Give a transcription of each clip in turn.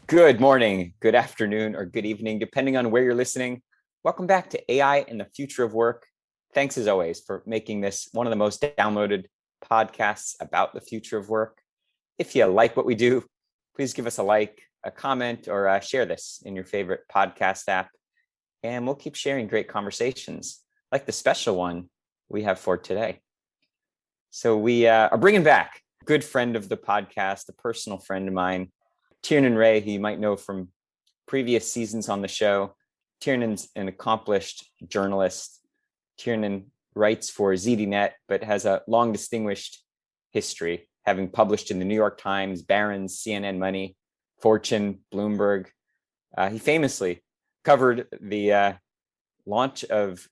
Good morning, good afternoon, or good evening, depending on where you're listening. Welcome back to AI and the Future of Work. Thanks as always for making this one of the most downloaded podcasts about the future of work. If you like what we do, please give us a like, a comment, or share this in your favorite podcast app. And we'll keep sharing great conversations like the special one we have for today. So we are bringing back a good friend of the podcast, a personal friend of mine, Tiernan Ray, who you might know from previous seasons on the show. Tiernan's an accomplished journalist. Tiernan writes for ZDNet, but has a long distinguished history, having published in the New York Times, Barron's, CNN Money, Fortune, Bloomberg. He famously covered the launch of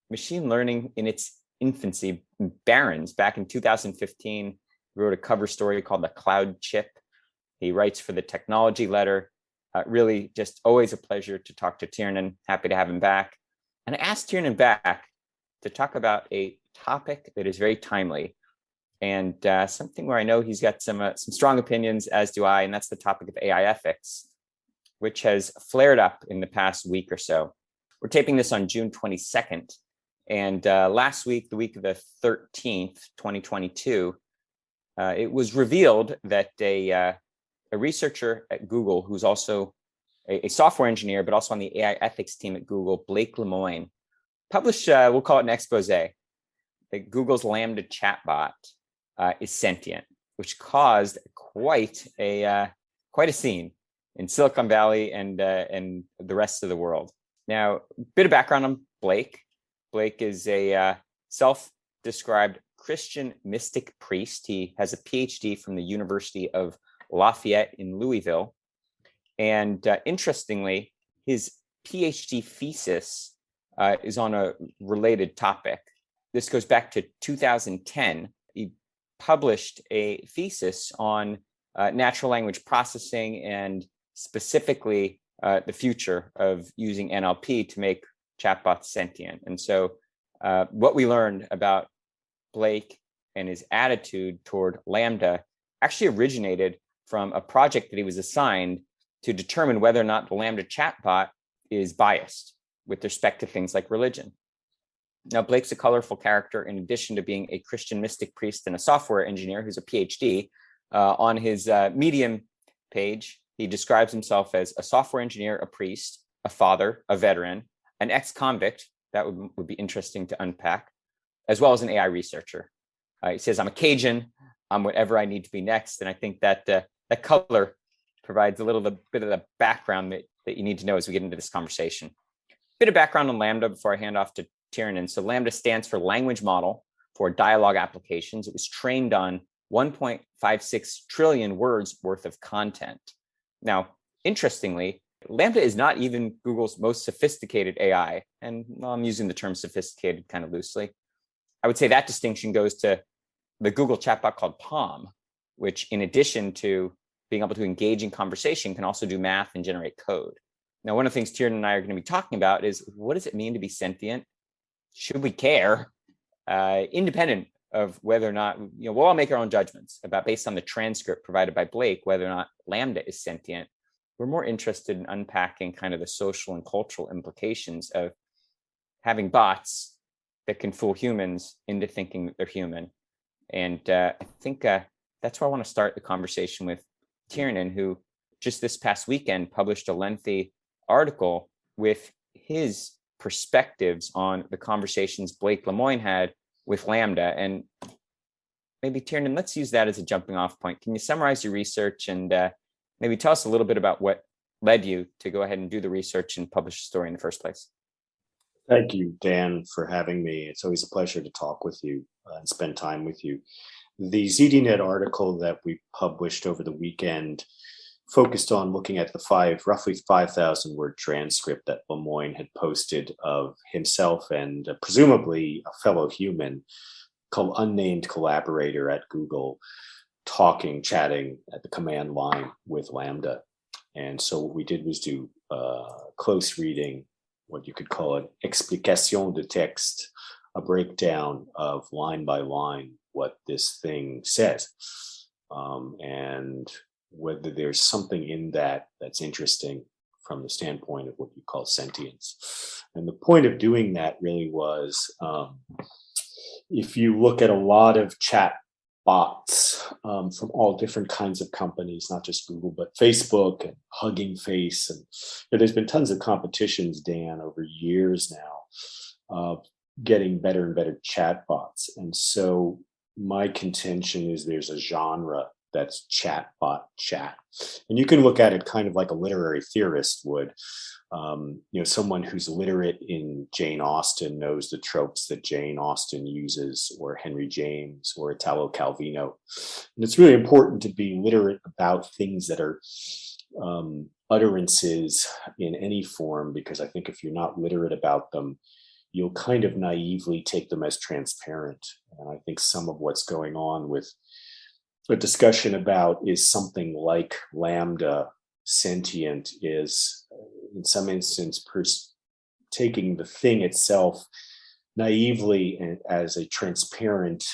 machine learning in its infancy, Barron's, back in 2015. He wrote a cover story called The Cloud Chip. He writes for the Technology Letter. Really just always a pleasure to talk to Tiernan. Happy to have him back. And I asked Tiernan back to talk about a topic that is very timely and something where I know he's got some strong opinions, as do I, and that's the topic of AI ethics, which has flared up in the past week or so. We're taping this on June 22nd, and last week, the week of the 13th, 2022, it was revealed that a researcher at Google, who's also a software engineer, but also on the AI ethics team at Google, Blake Lemoine, published, we'll call it an expose, that Google's LaMDA chatbot is sentient, which caused quite a scene in Silicon Valley and the rest of the world. Now, a bit of background on Blake. Blake is a self-described Christian mystic priest. He has a PhD from the University of Lafayette in Louisville. And interestingly, his PhD thesis is on a related topic. This goes back to 2010. He published a thesis on natural language processing and specifically the future of using NLP to make chatbots sentient. And so what we learned about Blake and his attitude toward LaMDA actually originated from a project that he was assigned to determine whether or not the LaMDA chatbot is biased with respect to things like religion. Now, Blake's a colorful character in addition to being a Christian mystic priest and a software engineer who's a PhD. On his Medium page, he describes himself as a software engineer, a priest, a father, a veteran, an ex-convict, that would be interesting to unpack, as well as an AI researcher. He says, I'm a Cajun, I'm whatever I need to be next. And I think that that color provides a little bit of the background that you need to know as we get into this conversation. Bit of background on LaMDA before I hand off to Tiernan. So LaMDA stands for Language Model for Dialogue Applications. It was trained on 1.56 trillion words worth of content. Now, interestingly, LaMDA is not even Google's most sophisticated AI. And I'm using the term sophisticated kind of loosely. I would say that distinction goes to the Google chatbot called Palm, which in addition to being able to engage in conversation can also do math and generate code. Now, one of the things Tiernan and I are going to be talking about is what does it mean to be sentient? Should we care? Independent of whether or not, we'll all make our own judgments about, based on the transcript provided by Blake, whether or not LaMDA is sentient. We're more interested in unpacking kind of the social and cultural implications of having bots that can fool humans into thinking that they're human. And I think that's where I want to start the conversation with Tiernan, who just this past weekend published a lengthy article with his perspectives on the conversations Blake Lemoine had with LaMDA. And maybe Tiernan, let's use that as a jumping off point. Can you summarize your research and maybe tell us a little bit about what led you to go ahead and do the research and publish the story in the first place? Thank you, Dan, for having me. It's always a pleasure to talk with you and spend time with you. The ZDNet article that we published over the weekend focused on looking at the roughly 5,000 word transcript that Lemoine had posted of himself and presumably a fellow human, unnamed collaborator at Google, chatting at the command line with LaMDA. And so what we did was do close reading, what you could call an explication de texte, a breakdown of line by line what this thing says. And whether there's something in that that's interesting from the standpoint of what you call sentience. And the point of doing that really was, if you look at a lot of chat bots from all different kinds of companies, not just Google, but Facebook and Hugging Face. And there's been tons of competitions, Dan, over years now of getting better and better chat bots. And so my contention is there's a genre that's chatbot chat. And you can look at it kind of like a literary theorist would. Someone who's literate in Jane Austen knows the tropes that Jane Austen uses, or Henry James, or Italo Calvino. And it's really important to be literate about things that are utterances in any form, because I think if you're not literate about them, you'll kind of naively take them as transparent. And I think some of what's going on with a discussion about is something like LaMDA sentient is in some instance taking the thing itself naively and as a transparent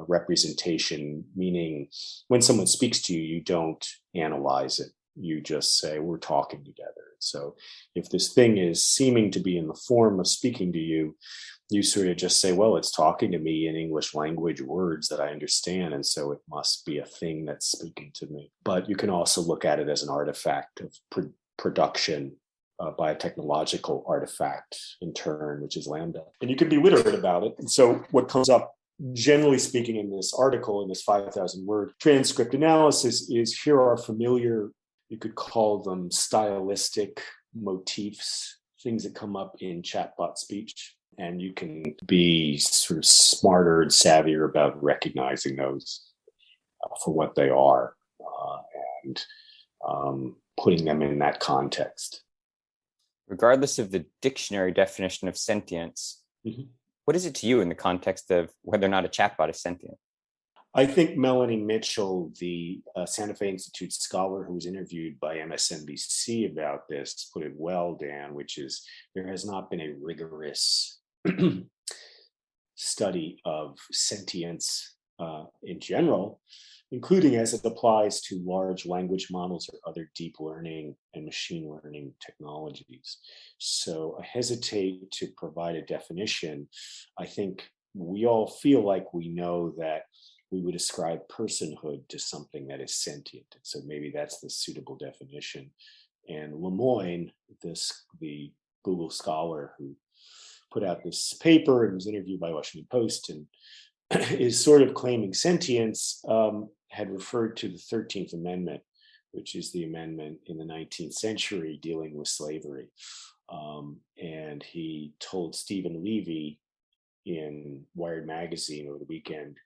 representation, meaning when someone speaks to you, you don't analyze it. You just say, we're talking together. So if this thing is seeming to be in the form of speaking to you, you sort of just say, well, it's talking to me in English language words that I understand, and so it must be a thing that's speaking to me. But you can also look at it as an artifact of production by a technological artifact in turn, which is LaMDA. And you can be literate about it. And so what comes up, generally speaking, in this article, in this 5,000 word transcript analysis, is here are familiar, you could call them stylistic motifs, things that come up in chatbot speech. And you can be sort of smarter and savvier about recognizing those for what they are and putting them in that context. Regardless of the dictionary definition of sentience, what is it to you in the context of whether or not a chatbot is sentient? I think Melanie Mitchell, the Santa Fe Institute scholar who was interviewed by MSNBC about this, put it well, Dan, which is there has not been a rigorous study of sentience in general, including as it applies to large language models or other deep learning and machine learning technologies. So I hesitate to provide a definition. I think we all feel like we know that we would ascribe personhood to something that is sentient. So maybe that's the suitable definition. And Lemoine, the Google scholar who put out this paper and was interviewed by Washington Post and is sort of claiming sentience, had referred to the 13th Amendment, which is the amendment in the 19th century dealing with slavery. And he told Stephen Levy in Wired magazine over the weekend,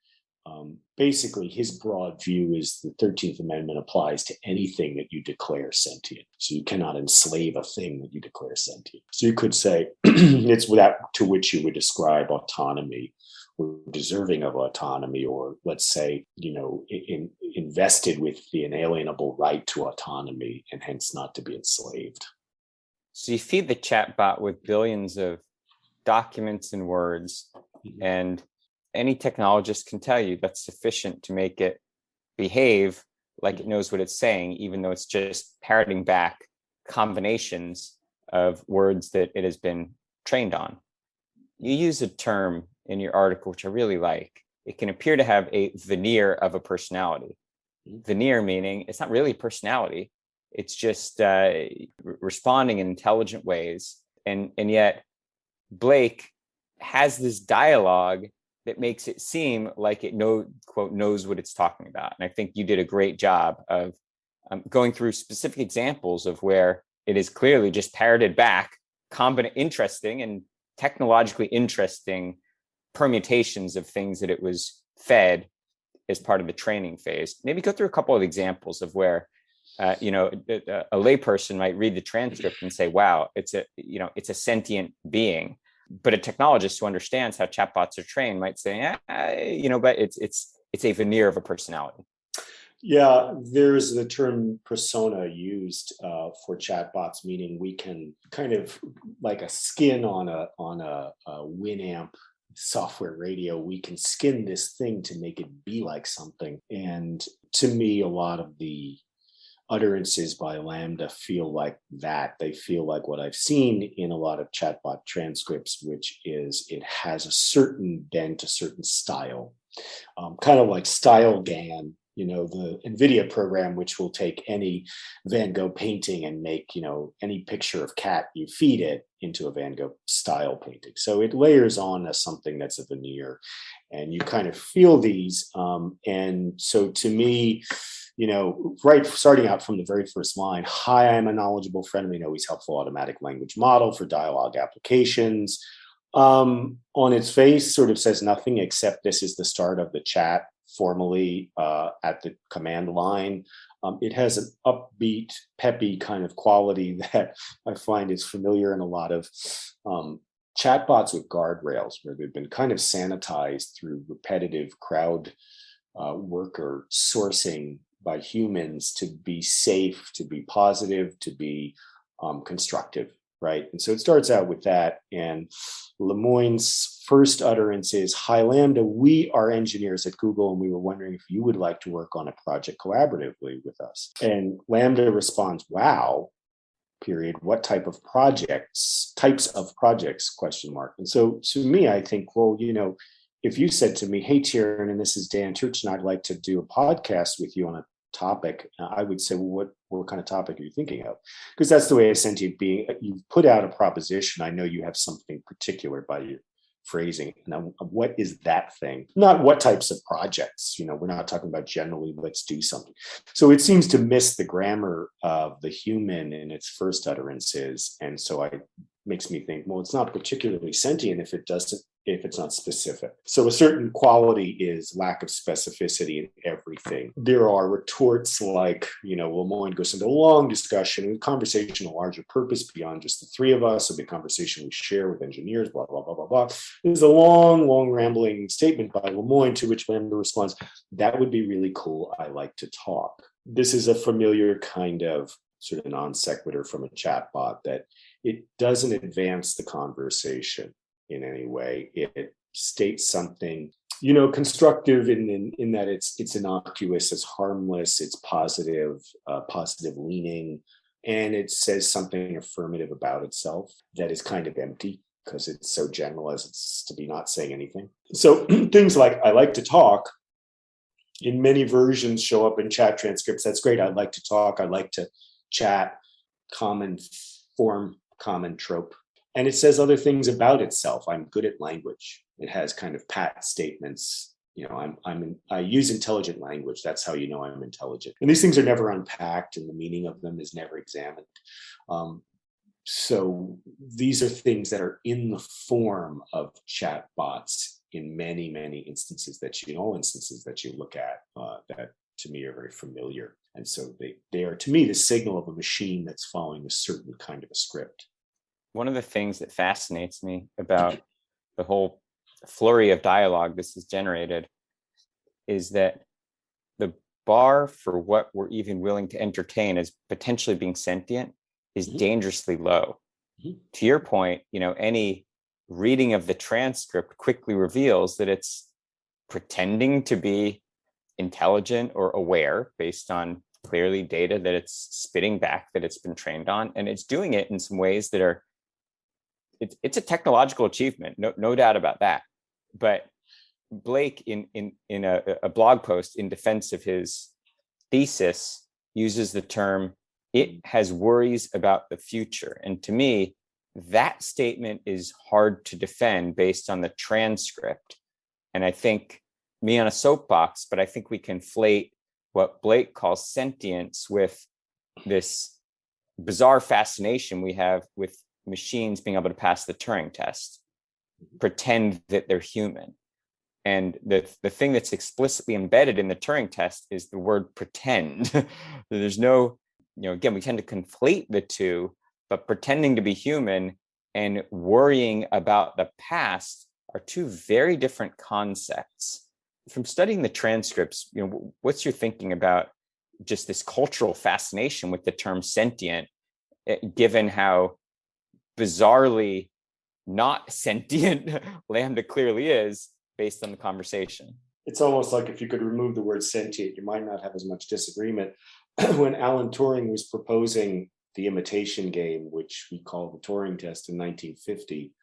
basically his broad view is the 13th Amendment applies to anything that you declare sentient. So you cannot enslave a thing that you declare sentient. So you could say it's that to which you would ascribe autonomy or deserving of autonomy, or let's say, invested with the inalienable right to autonomy and hence not to be enslaved. So you feed the chatbot with billions of documents and words, and any technologist can tell you that's sufficient to make it behave like it knows what it's saying, even though it's just parroting back combinations of words that it has been trained on. You use a term in your article, which I really like. It can appear to have a veneer of a personality. Veneer meaning it's not really personality. It's just responding in intelligent ways. And yet Blake has this dialogue that makes it seem like it knows what it's talking about. And I think you did a great job of going through specific examples of where it is clearly just parroted back interesting and technologically interesting permutations of things that it was fed as part of the training phase. Maybe go through a couple of examples of where a layperson might read the transcript and say, wow, it's a sentient being. But a technologist who understands how chatbots are trained might say, but it's a veneer of a personality. Yeah, there's the term persona used for chatbots, meaning we can kind of like a skin on a Winamp software radio, we can skin this thing to make it be like something. And to me, a lot of the utterances by LaMDA feel like that. They feel like what I've seen in a lot of chatbot transcripts, which is it has a certain bent, a certain style, kind of like StyleGAN, the NVIDIA program, which will take any Van Gogh painting and make, any picture of cat, you feed it into a Van Gogh style painting. So it layers on as something that's a veneer, and you kind of feel these. And so to me, right, starting out from the very first line, hi, I'm a knowledgeable, friendly, and always helpful automatic language model for dialogue applications. On its face, sort of says nothing except this is the start of the chat formally at the command line. It has an upbeat, peppy kind of quality that I find is familiar in a lot of chatbots with guardrails, where they've been kind of sanitized through repetitive crowd worker sourcing by humans to be safe, to be positive, to be constructive, right? And so it starts out with that. And Lemoine's first utterance is, hi, LaMDA, we are engineers at Google, and we were wondering if you would like to work on a project collaboratively with us. And LaMDA responds, wow, period, what types of projects, question mark. And so to me, I think, well, if you said to me, hey, Tiernan, and this is Dan Church, and I'd like to do a podcast with you on a topic, I would say, well, what kind of topic are you thinking of? Because that's the way a sentient being, you've put out a proposition. I know you have something particular by your phrasing. Now, what is that thing? Not what types of projects. We're not talking about generally, let's do something. So it seems to miss the grammar of the human in its first utterances. And so makes me think, well, it's not particularly sentient if it's not specific. So a certain quality is lack of specificity in everything. There are retorts like, Lemoine goes into a long discussion, a conversation, a larger purpose beyond just the three of us, of the conversation we share with engineers, blah, blah, blah, blah, blah. There's a long, long rambling statement by Lemoine, to which LaMDA responds, that would be really cool. I like to talk. This is a familiar kind of sort of non sequitur from a chatbot, that it doesn't advance the conversation in any way. It states something, constructive in that it's innocuous, it's harmless, it's positive, positive leaning, and it says something affirmative about itself that is kind of empty because it's so general as it's to be not saying anything. So things like, I like to talk, in many versions show up in chat transcripts. That's great. I like to talk. I like to chat, common form, common trope. And it says other things about itself. I'm good at language. It has kind of pat statements. I use intelligent language. That's how you know I'm intelligent. And these things are never unpacked, and the meaning of them is never examined. So these are things that are in the form of chatbots in many, many instances all instances that you look at that to me are very familiar. And so they are, to me, the signal of a machine that's following a certain kind of a script. One of the things that fascinates me about the whole flurry of dialogue this has generated is that the bar for what we're even willing to entertain as potentially being sentient is dangerously low. To your point, any reading of the transcript quickly reveals that it's pretending to be intelligent or aware based on clearly data that it's spitting back, that it's been trained on, and it's doing it in some ways that are, it's a technological achievement, no doubt about that. But Blake, in a blog post in defense of his thesis, uses the term, it has worries about the future. And to me, that statement is hard to defend based on the transcript. And I think, me on a soapbox, but I think we conflate what Blake calls sentience with this bizarre fascination we have with machines being able to pass the Turing test, pretend that they're human. And the thing that's explicitly embedded in the Turing test is the word pretend. There's no, again, we tend to conflate the two, but pretending to be human and worrying about the past are two very different concepts. From studying the transcripts, what's your thinking about just this cultural fascination with the term sentient, given how bizarrely not sentient LaMDA clearly is based on the conversation? It's almost like if you could remove the word sentient, you might not have as much disagreement. When Alan Turing was proposing the imitation game, which we call the Turing test in 1950,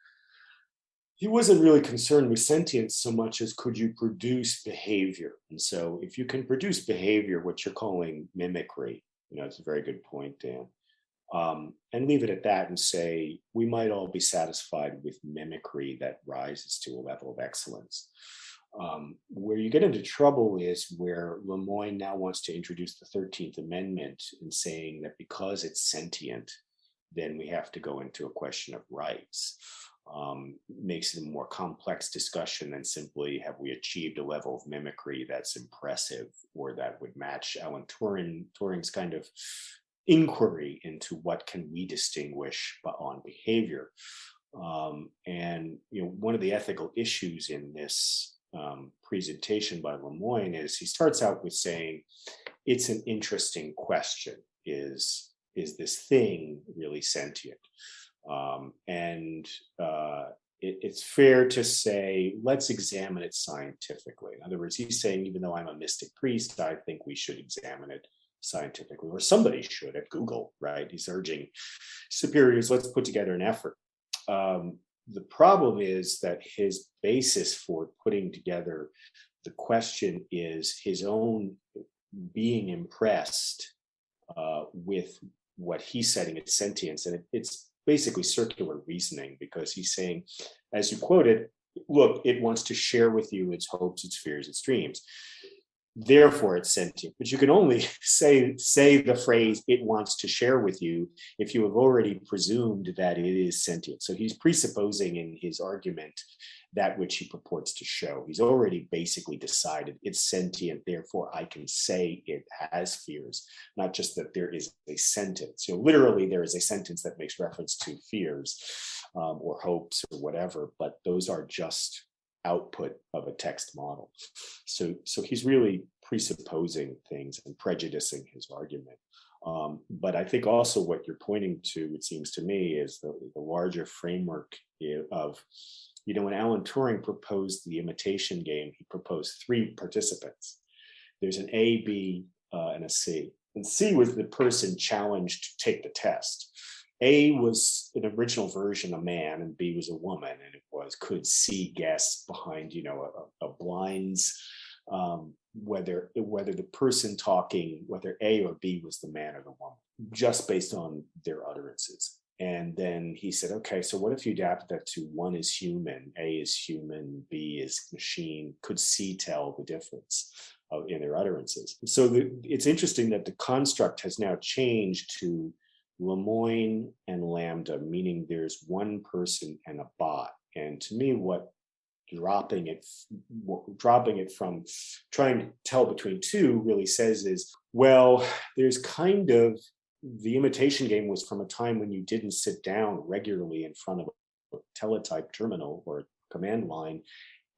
he wasn't really concerned with sentience so much as could you produce behavior. And so if you can produce behavior, what you're calling mimicry, it's a very good point, Dan, and leave it at that and say, we might all be satisfied with mimicry that rises to a level of excellence. Where you get into trouble is where Lemoine now wants to introduce the 13th Amendment in saying that because it's sentient, then we have to go into a question of rights. Makes it a more complex discussion than simply have we achieved a level of mimicry that's impressive or that would match Alan Turing's kind of inquiry into what can we distinguish on behavior. And one of the ethical issues in this presentation by Lemoine is he starts out with saying it's an interesting question: is this thing really sentient? It's fair to say, let's examine it scientifically. In other words, he's saying, even though I'm a mystic priest, I think we should examine it scientifically, or somebody should at Google, right? He's urging superiors, let's put together an effort. The problem is that his basis for putting together the question is his own being impressed with what he's setting as sentience. And it's basically circular reasoning, because he's saying, as you quoted, look, it wants to share with you its hopes, its fears, its dreams. Therefore, it's sentient. But you can only say the phrase "it wants to share with you" if you have already presumed that it is sentient. So he's presupposing in his argument that which he purports to show. He's already basically decided it's sentient, therefore I can say it has fears, not just that there is a sentence. Literally, there is a sentence that makes reference to fears or hopes or whatever, but those are just output of a text model. So he's really presupposing things and prejudicing his argument. But I think also what you're pointing to, it seems to me, is the larger framework of, when Alan Turing proposed the imitation game, he proposed 3 participants. There's an A, B, and a C. And C was the person challenged to take the test. A was an original version, a man, and B was a woman, and it was, could C guess behind, a blinds, whether the person talking, whether A or B was the man or the woman, just based on their utterances. And then he said, okay, so what if you adapt that to 1 is human, A is human, B is machine? Could C tell the difference in their utterances? So it's interesting that the construct has now changed to Lemoine and LaMDA, meaning there's one person and a bot. And to me, what dropping it from trying to tell between 2 really says is, well, there's kind of, the imitation game was from a time when you didn't sit down regularly in front of a teletype terminal or command line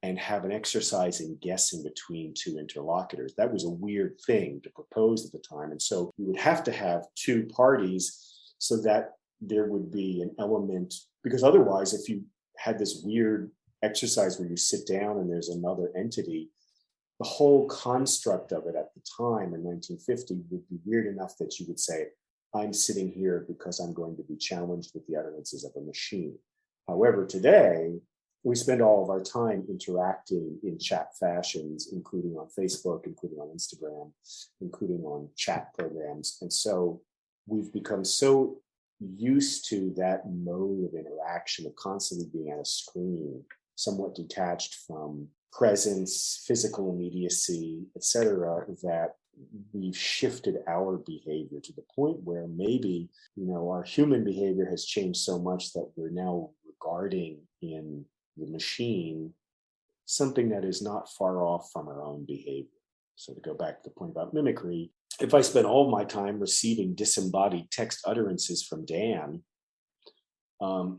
and have an exercise in guessing between 2 interlocutors. That was a weird thing to propose at the time. And so you would have to have 2 parties so that there would be an element, because otherwise, if you had this weird exercise where you sit down and there's another entity, the whole construct of it at the time in 1950 would be weird enough that you would say, I'm sitting here because I'm going to be challenged with the utterances of a machine. However, today, we spend all of our time interacting in chat fashions, including on Facebook, including on Instagram, including on chat programs. And so we've become so used to that mode of interaction, of constantly being at a screen, somewhat detached from presence, physical immediacy, etc., that we've shifted our behavior to the point where maybe, our human behavior has changed so much that we're now regarding in the machine something that is not far off from our own behavior. So to go back to the point about mimicry, if I spend all my time receiving disembodied text utterances from Dan,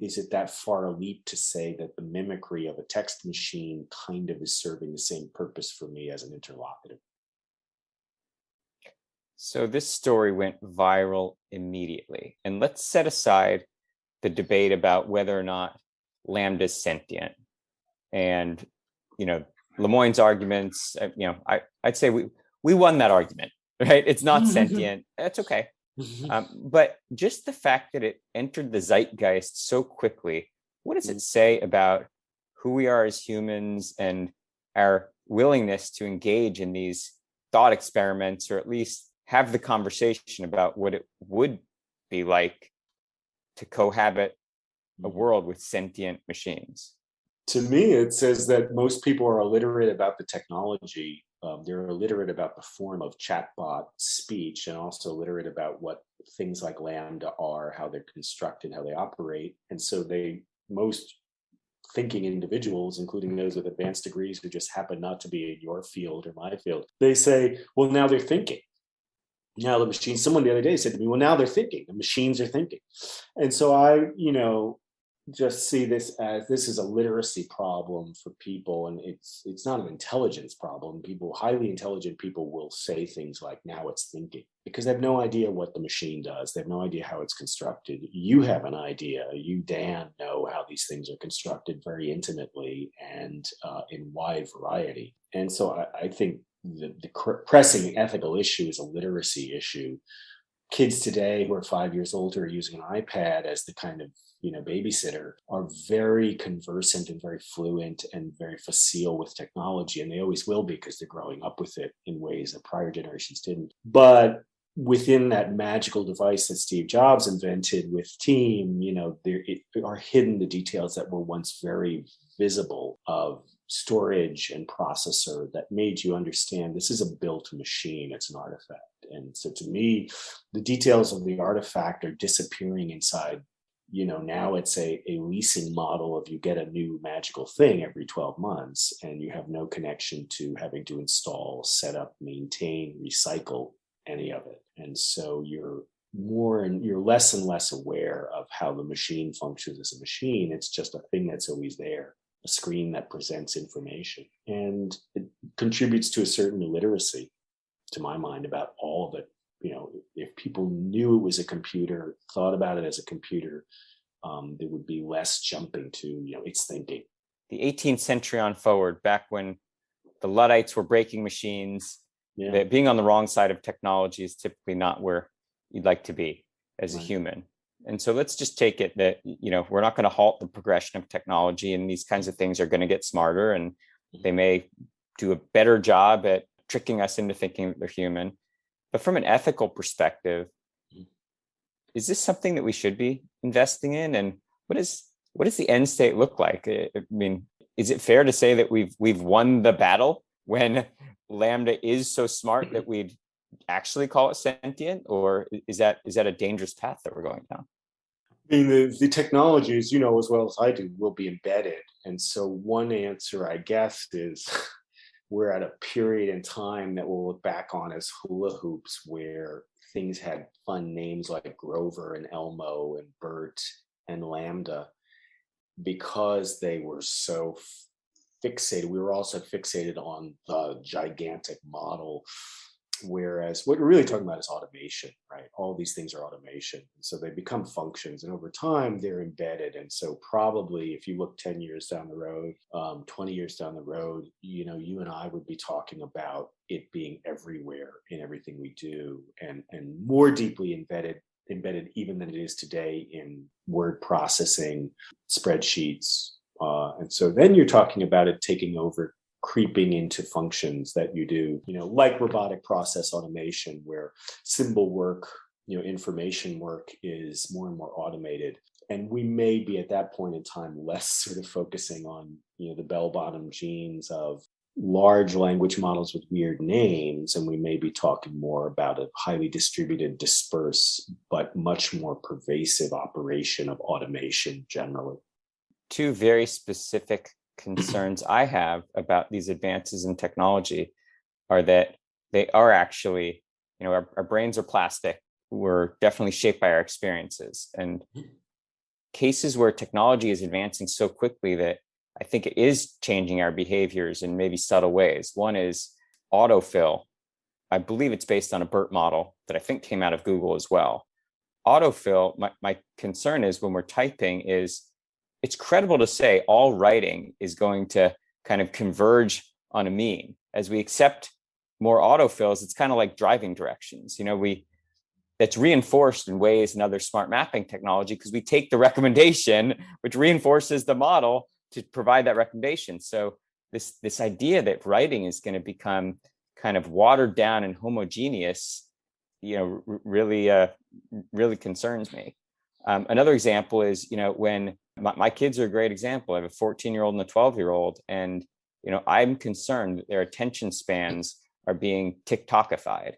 is it that far a leap to say that the mimicry of a text machine kind of is serving the same purpose for me as an interlocutor? So this story went viral immediately. And let's set aside the debate about whether or not LaMDA is sentient. And, Lemoine's arguments, I'd say we won that argument, right? It's not sentient. That's okay. But just the fact that it entered the zeitgeist so quickly, what does it say about who we are as humans and our willingness to engage in these thought experiments, or at least have the conversation about what it would be like to cohabit a world with sentient machines? To me, it says that most people are illiterate about the technology. They're illiterate about the form of chatbot speech, and also illiterate about what things like LaMDA are, how they're constructed, how they operate. And so most thinking individuals, including those with advanced degrees who just happen not to be in your field or my field, they say, well, now they're thinking. Now the machines, someone the other day said to me, well, now they're thinking, the machines are thinking. And so I, just see this is a literacy problem for people, and it's not an intelligence problem. Highly intelligent people will say things like, now it's thinking, because they have no idea what the machine does. They have no idea how it's constructed. You have an idea. You, Dan, know how these things are constructed very intimately and in wide variety. And so I think the pressing ethical issue is a literacy issue. Kids today who are 5 years old who are using an iPad as the kind of babysitter are very conversant and very fluent and very facile with technology, and they always will be because they're growing up with it in ways that prior generations didn't. But within that magical device that Steve Jobs invented with Team, there are hidden the details that were once very visible of storage and processor that made you understand this is a built machine, it's an artifact. And so to me, the details of the artifact are disappearing inside. Now it's a leasing model of you get a new magical thing every 12 months and you have no connection to having to install, set up, maintain, recycle any of it. And so you're less and less aware of how the machine functions as a machine. It's just a thing that's always there, a screen that presents information. And it contributes to a certain illiteracy, to my mind, about all of it. If people knew it was a computer, thought about it as a computer, there would be less jumping to, it's thinking. The 18th century on forward, back when the Luddites were breaking machines, that being on the wrong side of technology is typically not where you'd like to be as a human. And so let's just take it that, we're not going to halt the progression of technology, and these kinds of things are going to get smarter, and they may do a better job at tricking us into thinking that they're human. But from an ethical perspective, is this something that we should be investing in? And what does the end state look like? I mean, is it fair to say that we've won the battle when LaMDA is so smart that we'd actually call it sentient, or is that a dangerous path that we're going down? I mean, the technologies, as well as I do, will be embedded. And so one answer, I guess, is we're at a period in time that we'll look back on as hula hoops, where things had fun names like Grover and Elmo and Bert and LaMDA, because they were so fixated. We were also fixated on the gigantic model, whereas what we're really talking about is automation, right? All these things are automation. So they become functions, and over time they're embedded. And so probably if you look 10 years down the road, 20 years down the road, you and I would be talking about it being everywhere in everything we do, and more deeply embedded even than it is today in word processing, spreadsheets. And so then you're talking about it taking over, creeping into functions that you do, like robotic process automation, where symbol work, information work is more and more automated. And we may be at that point in time less sort of focusing on, the bell-bottom genes of large language models with weird names, and we may be talking more about a highly distributed, dispersed, but much more pervasive operation of automation generally. Two very specific concerns I have about these advances in technology are that they are actually, our brains are plastic. We're definitely shaped by our experiences, and cases where technology is advancing so quickly that I think it is changing our behaviors in maybe subtle ways. One is autofill. I believe it's based on a BERT model that I think came out of Google as well. Autofill, my concern is when we're typing is, it's credible to say all writing is going to kind of converge on a mean. As we accept more autofills, it's kind of like driving directions. That's reinforced in Waze and other smart mapping technology because we take the recommendation, which reinforces the model to provide that recommendation. So this idea that writing is going to become kind of watered down and homogeneous, really concerns me. Another example is, when my kids are a great example. I have a 14-year-old and a 12-year-old, and I'm concerned that their attention spans are being TikTokified.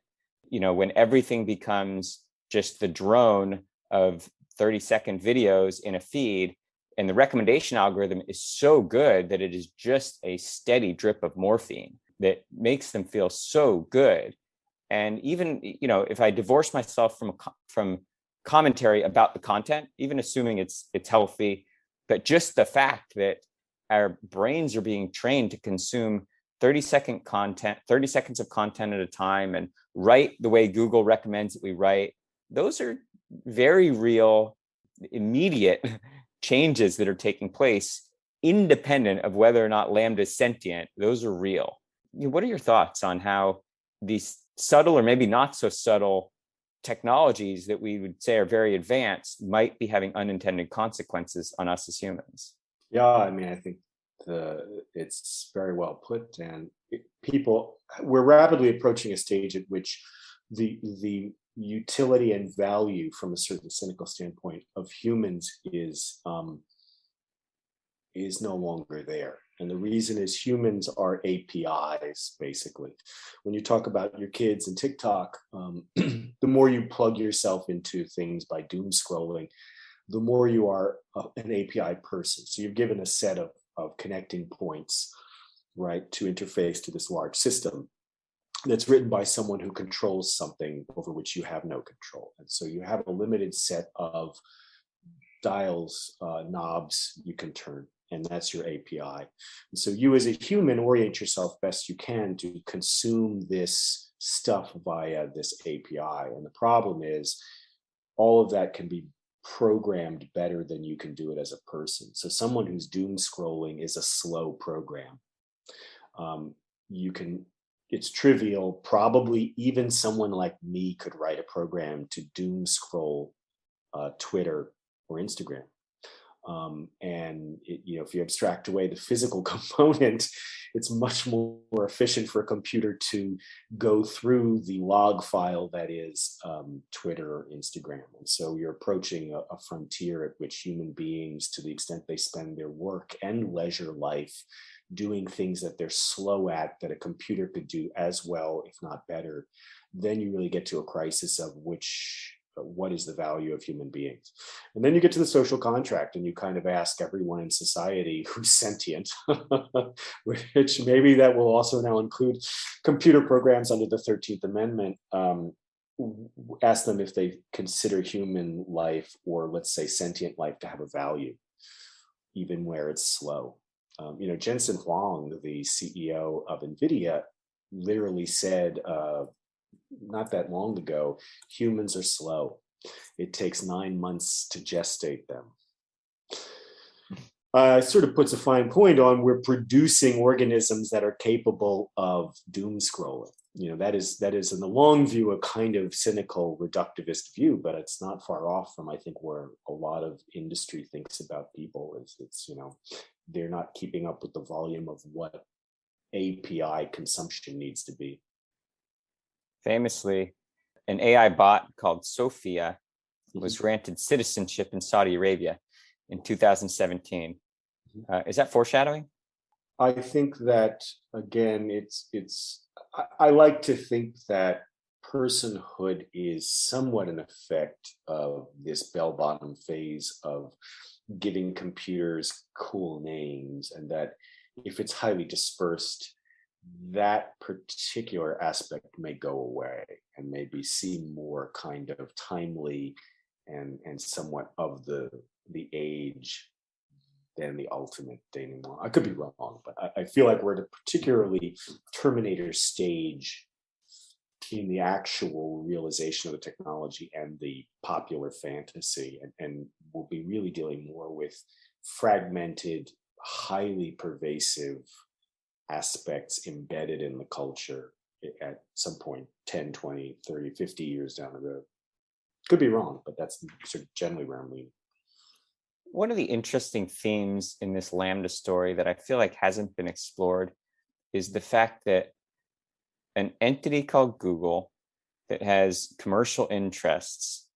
When everything becomes just the drone of 30-second videos in a feed, and the recommendation algorithm is so good that it is just a steady drip of morphine that makes them feel so good. And even, if I divorce myself from commentary about the content, even assuming it's healthy, but just the fact that our brains are being trained to consume 30-second content, 30 seconds of content at a time, and write the way Google recommends that we write, those are very real, immediate changes that are taking place, independent of whether or not LaMDA is sentient. Those are real. What are your thoughts on how these subtle or maybe not so subtle technologies that we would say are very advanced might be having unintended consequences on us as humans? Yeah, I mean, I think it's very well put. And we're rapidly approaching a stage at which the utility and value from a certain cynical standpoint of humans is no longer there. And the reason is humans are APIs, basically. When you talk about your kids and TikTok, the more you plug yourself into things by doom scrolling, the more you are an API person. So you're given a set of connecting points, right, to interface to this large system that's written by someone who controls something over which you have no control. And so you have a limited set of dials, knobs you can turn, and that's your API. And so you as a human orient yourself best you can to consume this stuff via this API. And the problem is all of that can be programmed better than you can do it as a person. So someone who's doom scrolling is a slow program. It's trivial. Probably even someone like me could write a program to doom scroll Twitter or Instagram. If you abstract away the physical component, it's much more efficient for a computer to go through the log file that is Twitter or Instagram. And so you're approaching a frontier at which human beings, to the extent they spend their work and leisure life doing things that they're slow at, that a computer could do as well, if not better, then you really get to a crisis of what is the value of human beings? And then you get to the social contract and you kind of ask everyone in society who's sentient, which maybe that will also now include computer programs under the 13th Amendment, ask them if they consider human life, or let's say sentient life, to have a value, even where it's slow. Jensen Huang, the CEO of NVIDIA, literally said, not that long ago, humans are slow. It takes 9 months to gestate them. Sort of puts a fine point on, we're producing organisms that are capable of doom scrolling. That is in the long view a kind of cynical reductivist view, but it's not far off from, I think, where a lot of industry thinks about people. It's they're not keeping up with the volume of what API consumption needs to be. Famously, an AI bot called Sophia was granted citizenship in Saudi Arabia in 2017. Is that foreshadowing? I think that, again, I like to think that personhood is somewhat an effect of this bell-bottom phase of giving computers cool names, and that if it's highly dispersed, that particular aspect may go away and maybe seem more kind of timely and somewhat of the age than the ultimate denouement. I could be wrong, but I feel like we're at a particularly Terminator stage in the actual realization of the technology and the popular fantasy, and we'll be really dealing more with fragmented, highly pervasive aspects embedded in the culture at some point 10, 20, 30, 50 years down the road. Could be wrong, but that's sort of generally where I'm leaning. One of the interesting themes in this LaMDA story that I feel like hasn't been explored is the fact that an entity called Google that has commercial interests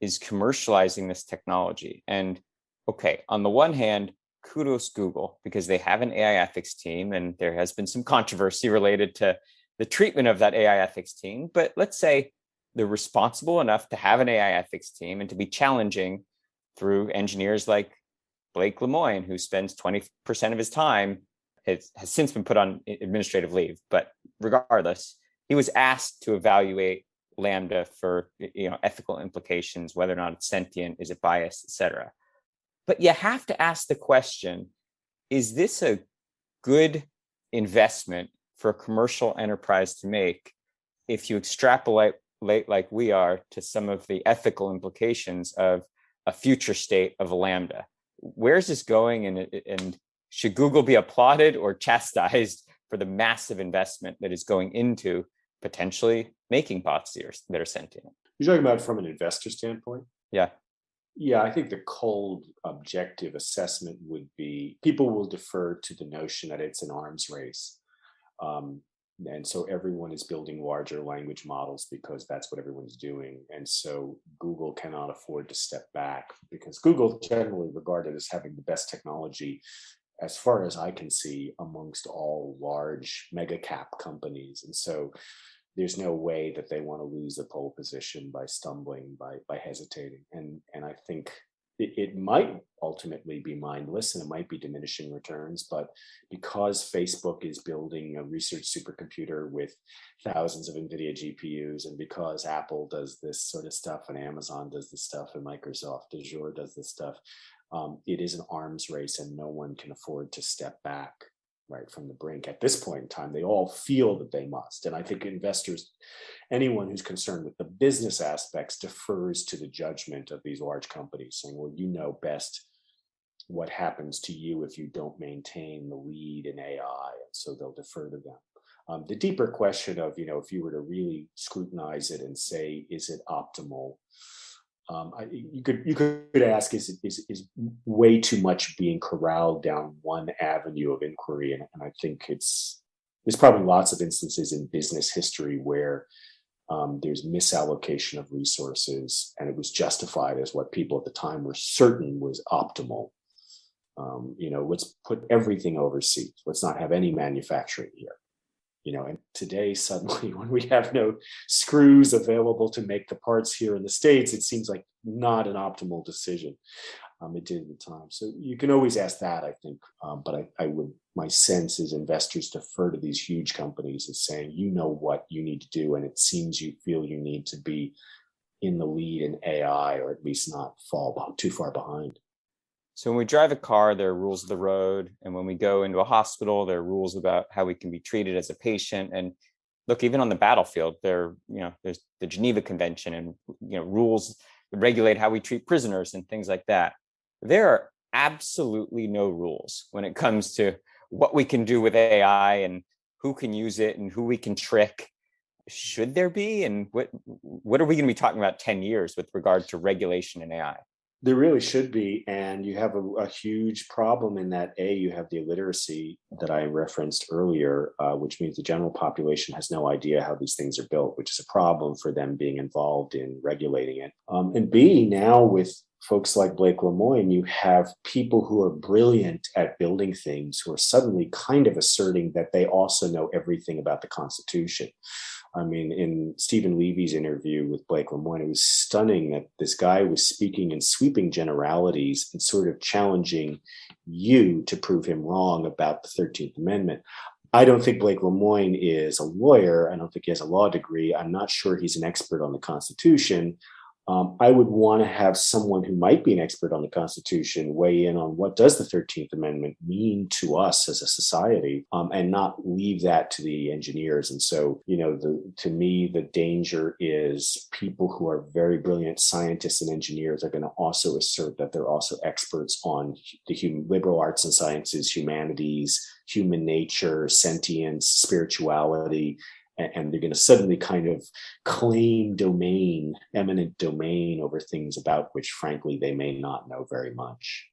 is commercializing this technology. And okay, on the one hand, kudos Google, because they have an AI ethics team, and there has been some controversy related to the treatment of that AI ethics team. But let's say they're responsible enough to have an AI ethics team and to be challenging through engineers like Blake Lemoine, who spends 20% of his time, has since been put on administrative leave. But regardless, he was asked to evaluate LaMDA for ethical implications, whether or not it's sentient, is it biased, etc. But you have to ask the question, is this a good investment for a commercial enterprise to make if you extrapolate like we are to some of the ethical implications of a future state of a LaMDA? Where's this going, and should Google be applauded or chastised for the massive investment that is going into potentially making bots that are sentient? You're talking about from an investor standpoint? Yeah. Yeah, I think the cold objective assessment would be people will defer to the notion that it's an arms race. And so everyone is building larger language models because that's what everyone's doing. And so Google cannot afford to step back, because Google generally regarded as having the best technology, as far as I can see, amongst all large mega cap companies. And so there's no way that they want to lose the pole position by stumbling, by hesitating. And I think it might ultimately be mindless and it might be diminishing returns, but because Facebook is building a research supercomputer with thousands of NVIDIA GPUs, and because Apple does this sort of stuff and Amazon does this stuff and Microsoft Azure does this stuff, it is an arms race and no one can afford to step back right from the brink at this point in time. They all feel that they must. And I think investors, anyone who's concerned with the business aspects, defers to the judgment of these large companies, saying, well, you know best what happens to you if you don't maintain the lead in AI. And so they'll defer to them. The deeper question of, if you were to really scrutinize it and say, is it optimal? You could ask, is way too much being corralled down one avenue of inquiry? And I think there's probably lots of instances in business history where there's misallocation of resources, and it was justified as what people at the time were certain was optimal. Let's put everything overseas. Let's not have any manufacturing here. And today, suddenly, when we have no screws available to make the parts here in the States, it seems like not an optimal decision. It did at the time. So you can always ask that, I think. But my sense is investors defer to these huge companies as saying, you know what you need to do. And it seems you feel you need to be in the lead in AI, or at least not fall too far behind. So when we drive a car, there are rules of the road. And when we go into a hospital, there are rules about how we can be treated as a patient. And look, even on the battlefield, there's the Geneva Convention and, rules that regulate how we treat prisoners and things like that. There are absolutely no rules when it comes to what we can do with AI and who can use it and who we can trick. Should there be? And what are we going to be talking about 10 years with regard to regulation in AI? There really should be. And you have a huge problem in that, you have the illiteracy that I referenced earlier, which means the general population has no idea how these things are built, which is a problem for them being involved in regulating it. And B, now with folks like Blake Lemoine, you have people who are brilliant at building things who are suddenly kind of asserting that they also know everything about the Constitution. I mean, in Stephen Levy's interview with Blake Lemoine, it was stunning that this guy was speaking in sweeping generalities and sort of challenging you to prove him wrong about the 13th Amendment. I don't think Blake Lemoine is a lawyer. I don't think he has a law degree. I'm not sure he's an expert on the Constitution. I would want to have someone who might be an expert on the Constitution weigh in on what does the 13th Amendment mean to us as a society, and not leave that to the engineers. And so, to me, the danger is people who are very brilliant scientists and engineers are going to also assert that they're also experts on the liberal arts and sciences, humanities, human nature, sentience, spirituality, and they're going to suddenly kind of claim domain, eminent domain over things about which, frankly, they may not know very much.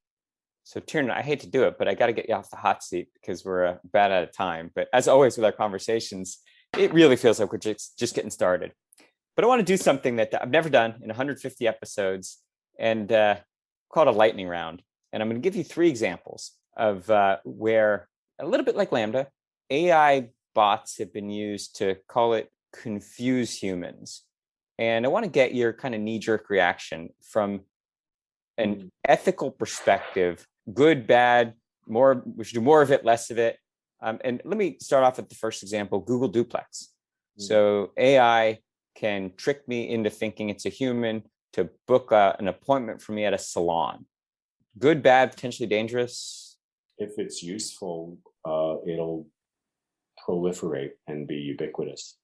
So Tiernan, I hate to do it, but I got to get you off the hot seat because we're bad out of time. But as always with our conversations, it really feels like we're just getting started. But I want to do something that I've never done in 150 episodes and called a lightning round. And I'm going to give you 3 examples of where, a little bit like LaMDA, AI bots have been used to, call it, confuse humans. And I want to get your kind of knee-jerk reaction from an ethical perspective, good, bad, more, we should do more of it, less of it. And let me start off with the first example, Google Duplex. So AI can trick me into thinking it's a human to book an appointment for me at a salon. Good, bad, potentially dangerous? If it's useful, it'll proliferate and be ubiquitous.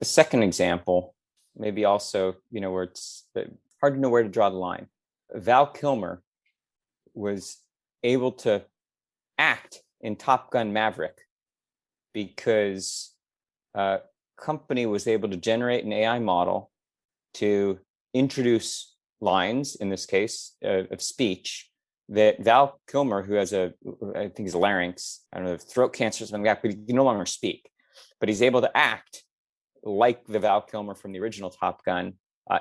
The second example, maybe also, where it's hard to know where to draw the line. Val Kilmer was able to act in Top Gun Maverick because a company was able to generate an AI model to introduce lines, in this case, of speech that Val Kilmer, who has I think he's a larynx, I don't know, throat cancer or something like that, but he can no longer speak. But he's able to act like the Val Kilmer from the original Top Gun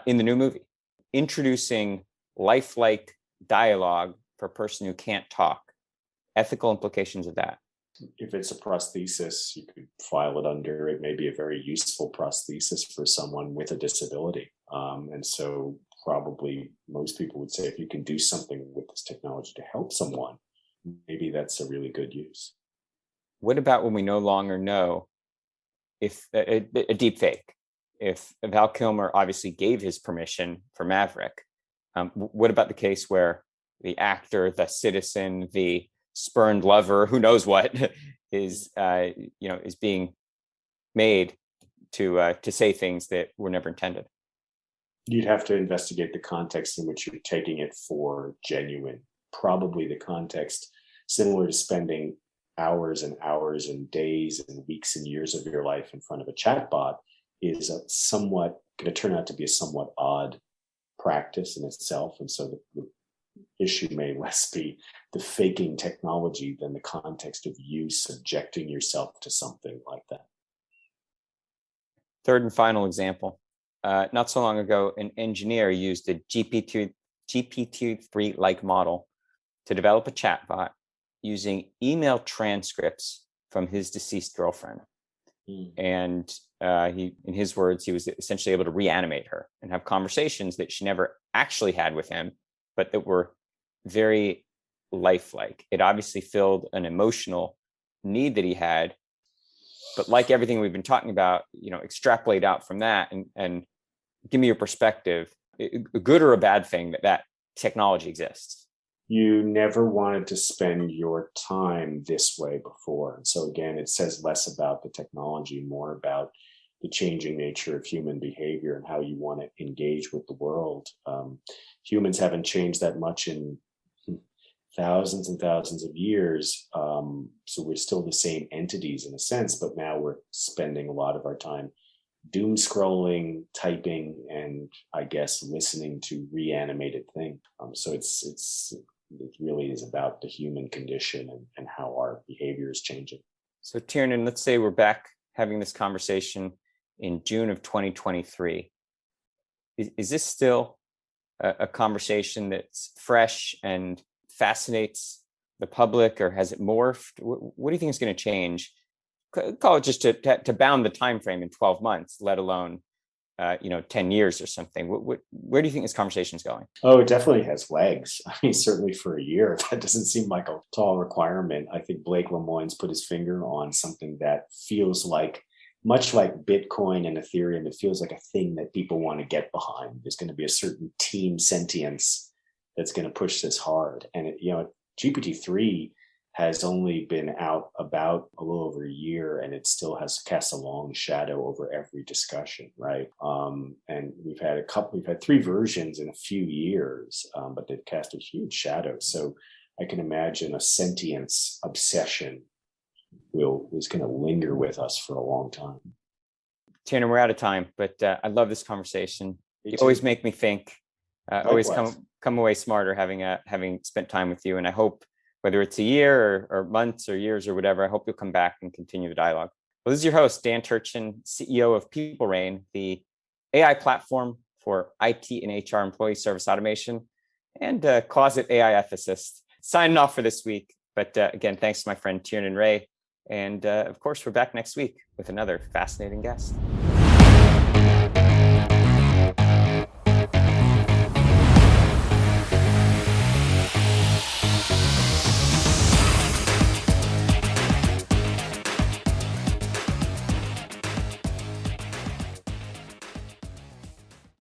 in the new movie, introducing lifelike dialogue for a person who can't talk. Ethical implications of that. If it's a prosthesis, you could file it under, it may be a very useful prosthesis for someone with a disability. And so probably most people would say, if you can do something with this technology to help someone, maybe that's a really good use. What about when we no longer know if a deep fake, if Val Kilmer obviously gave his permission for Maverick? What about the case where the actor, the citizen, the spurned lover, who knows what, is being made to say things that were never intended? You'd have to investigate the context in which you're taking it for genuine. Probably the context similar to spending hours and hours and days and weeks and years of your life in front of a chatbot is going to turn out to be a somewhat odd practice in itself. And so the issue may less be the faking technology than the context of you subjecting yourself to something like that. Third and final example. Not so long ago, an engineer used a GPT-3-like model to develop a chatbot using email transcripts from his deceased girlfriend. And he, in his words, he was essentially able to reanimate her and have conversations that she never actually had with him, but that were very lifelike. It obviously filled an emotional need that he had, but like everything we've been talking about, extrapolate out from that and give me your perspective, a good or a bad thing that technology exists. You never wanted to spend your time this way before. And so again, it says less about the technology, more about the changing nature of human behavior and how you want to engage with the world. Humans haven't changed that much in thousands and thousands of years. So we're still the same entities in a sense, but now we're spending a lot of our time doom scrolling, typing, and I guess listening to reanimated things. So it really is about the human condition and how our behavior is changing. So Tiernan, let's say we're back having this conversation in June of 2023. Is this still a conversation that's fresh and fascinates the public, or has it morphed? What do you think is going to change? Call it just to bound the time frame in 12 months, let alone 10 years or something. Where do you think this conversation is going? Oh, it definitely has legs. I mean, certainly for a year, that doesn't seem like a tall requirement. I think Blake Lemoine's put his finger on something that feels like, much like Bitcoin and Ethereum, it feels like a thing that people want to get behind. There's going to be a certain team sentience that's going to push this hard. And GPT-3 has only been out about a little over a year, and it still has cast a long shadow over every discussion, right? And we've had 3 versions in a few years, but they've cast a huge shadow. So I can imagine a sentience obsession is going to linger with us for a long time. Tiernan, we're out of time, but I love this conversation. You always make me think. Always come away smarter having spent time with you. And I hope, whether it's a year or months or years or whatever, I hope you'll come back and continue the dialogue. Well, this is your host, Dan Turchin, CEO of PeopleRain, the AI platform for IT and HR employee service automation, and closet AI ethicist. Signing off for this week. But again, thanks to my friend Tiernan Ray. And of course, we're back next week with another fascinating guest.